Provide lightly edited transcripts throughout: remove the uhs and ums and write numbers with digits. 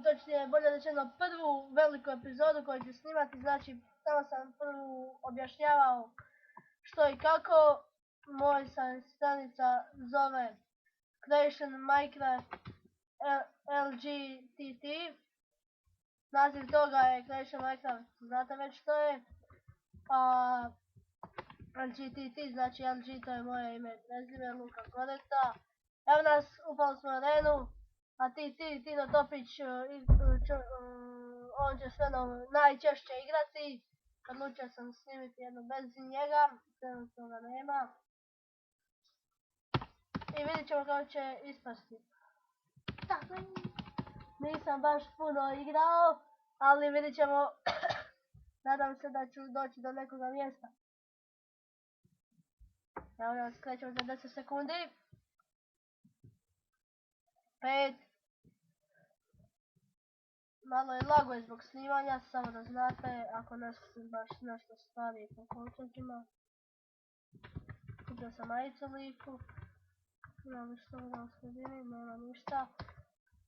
točnije bolje rečeno prvu veliku epizodu koju ću snimati, znači tamo sam prvu objašnjavao što i kako. Moj sam stranica zove Creation Minecraft LGTT. Naziv toga je Creation Minecraft, znate već što je. LGTT znači LG, to je moje ime i prezime, Luka Koreta. Evo nas, upali smo u arenu, a Tino Topić, on će sve najčešće igrati. Odlučio sam snimiti jednu bez njega, trenutno ga nema. I vidit ćemo kako će ispasti. Nisam baš puno igrao, ali vidit ćemo. Nadam se da ću doći do nekoga mjesta. Evo nas, krećemo za 10 sekundi. 5. Malo je laguje zbog snimanja, samo da znate, ako nešto baš nešto stvari po konceptima. Kupio sam majicu liku. Imam što u sredini, nema ništa.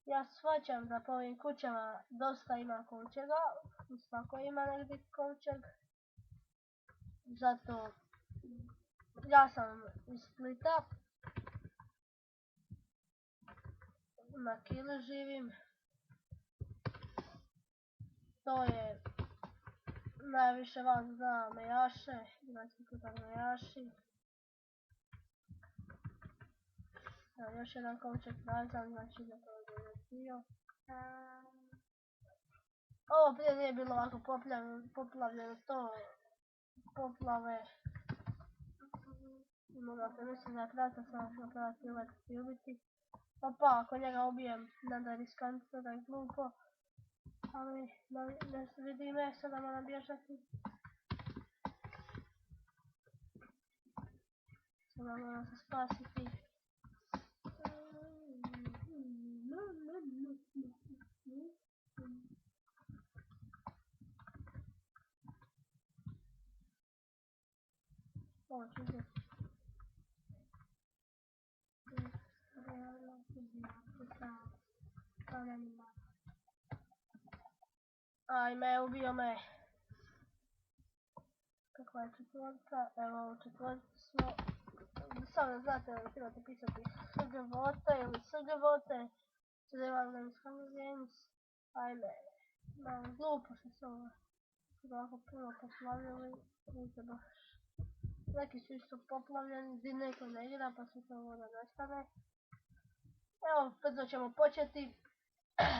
Ja shvaćam da po ovim kućama dosta ima kovčega, svako ima negdje kovčeg. Zato ja sam iz Splita, na Kili živim. To je najviše vas zna Mejaše, znači kutak Mejaši. Evo još jedan kovčeg prazan, znači da to je dio. Ovo prije nije bilo ovako poplavljeno, to poplave. Mogate mislim da je krata, samo ću napraviti uletiti ubiti. Opa, ako njega ubijem, nada je riskantno, da je glupo. Ali ne se vidi me, sada moram bježati. Sada moram se spasiti. Ovo ću uzeti. Ajme, ubio me. Kakva je četvorka? Evo, u četvorci smo. Samo da znate da trebate pisati SGVote ili SGVote. Survival Hunger Games. Ajme, malo glupo što se ovo ovako puno poplavljali. Vidite baš. Neki su isto poplavljeni, gdje neko ne igra pa se to voda nestane. Evo, brzo ćemo početi.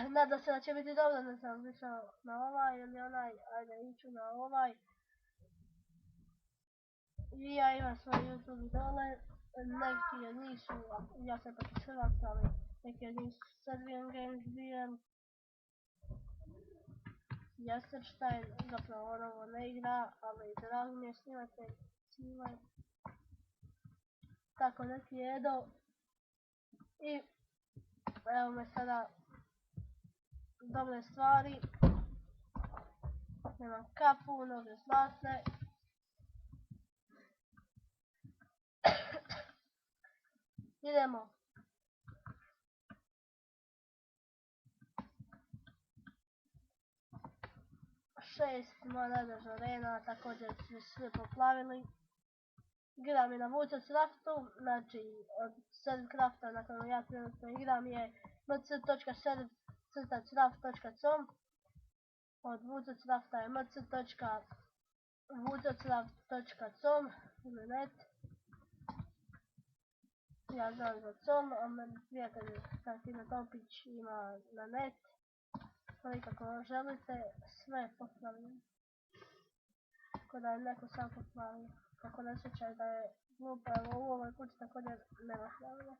Nadam se da će biti dobro, ne sam išao na ovaj ili onaj, ajde iću na ovaj. I ja imam svoj YouTube dole, neki od njih su, ja sam protiv Hrvatska, ali neki od njih su Serbian Games BM. Jasterstein, zapravo on ovo ne igra, ali drago mi je snimatelj, snimaj. Tako neki Edo. I evo me sada dobre stvari. Nemam kapu, noge zlatne. Idemo. Šest moja najdraža arena, također su svi poplavili. Igram je na Woodscraftu, znači od servcrafta na kojem ja trenutno igram je mc.serv.craft.com. Od Woodscrafta je mc.woodscraft.com ili net. Ja znam za com, a meni prijatelj Tino Topić ima na net. Ali kako želite, sve je poplavljeno. Kako da je neko sam poplavio. Kako ne sjećaj da je glupo, evo u ovoj kući također nema slavlja.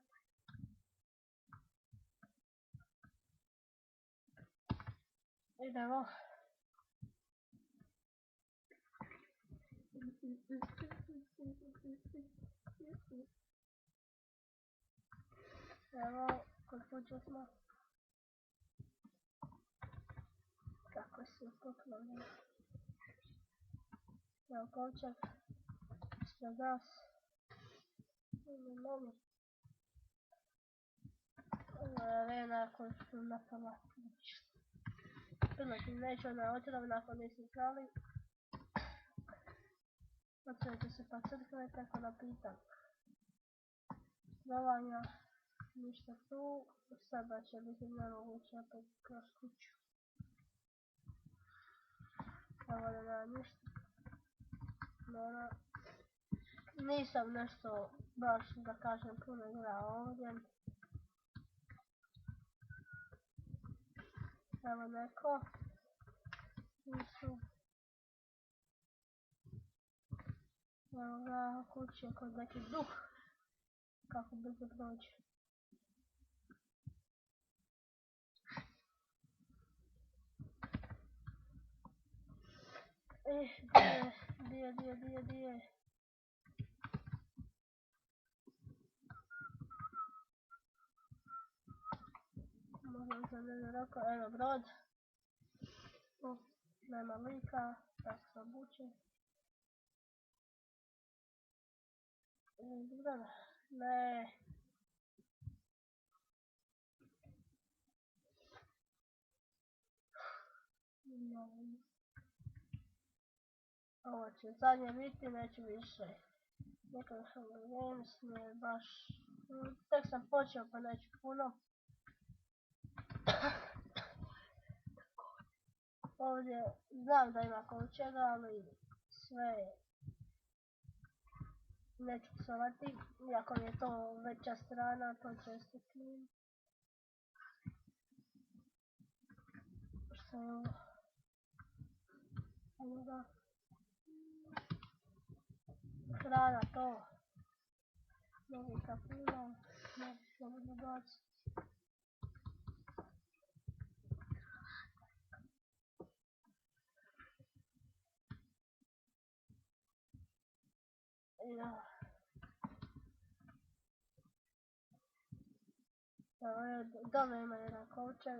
Idemo. Evo, kod kuće smo. Kako se poplavljeno. Evo kovčak. Ispred nas. Ovo je arena koju su napala. piloti neće ona otrov nakon nisu znali. Odsvijete se pa crkve, tako da pitam. Dovanja, ništa tu, sada će biti nemoguće opet kroz kuću. Evo da nema ništa. Mora. Nisam nešto baš da kažem puno igrao ovdje. Evo neko. Nisu. Evo ga kući je kod neki duh. Kako brzo prođe. Di je? Možda sam ne rekao, evo brod. Nema lika, tako se obuče. Ne. Ovo će zadnje biti, neću više. Nekada sam games, nije baš... Tek sam počeo pa neću puno. Ovdje znam da ima kolo čega, ali sve neću psovati, iako mi je to veća strana, to često klim. Što je ovo? Evo ga. Hrana to. Mogu kapuna, mogu slobodno baciti. Ja. Dole ima jedan kovčeg,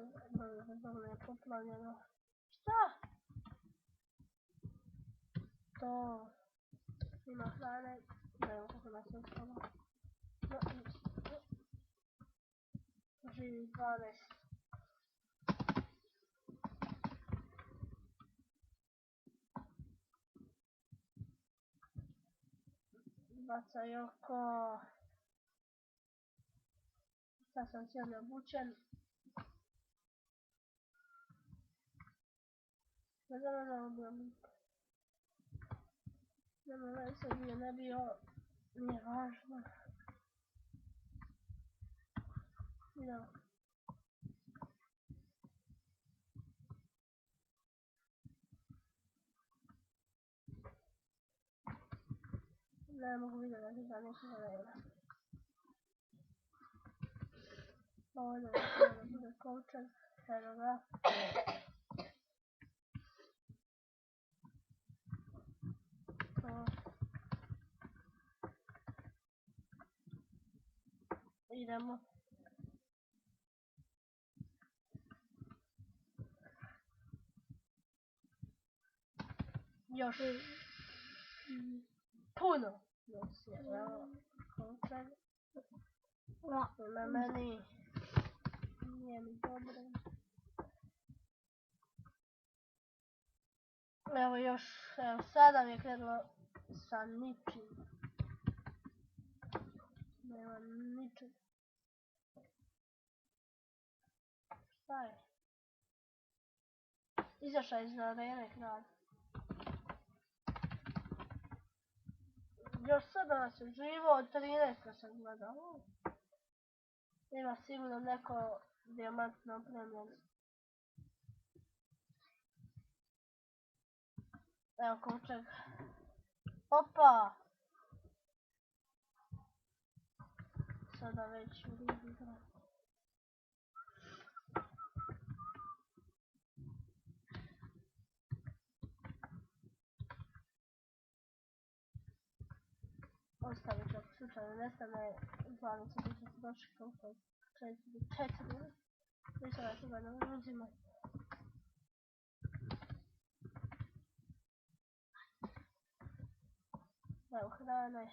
dole je poplavljeno. Šta? To ima hrane, da evo kako nas je uspalo. Živi 12. Bacaj oko. Sad sam cijeli obučen. Ne znam da ubio lik. Nema veze, bio ne bio. Nije važno. Idemo. Ne mogu vidjeti da nekoga nema. Ovdje da bude kovčeg. Evo ga. To. Idemo. Još puno. Evo, kovčeg. Na meni. Nije mi dobro. Evo još, evo sada mi je krenulo sa ničim. Nema ničeg. Šta je? Izašao iz arene kralj. Još sada nas je živo od 13 sam gledao. Ima sigurno neko dijamantno opremljen. Evo kovčeg. Opa! Sada već u ligi igram. Ostavit ću ako slučajno nestane. Zvanicu biti se došli koliko 4. Više da toga ne uzimati. Evo hrane.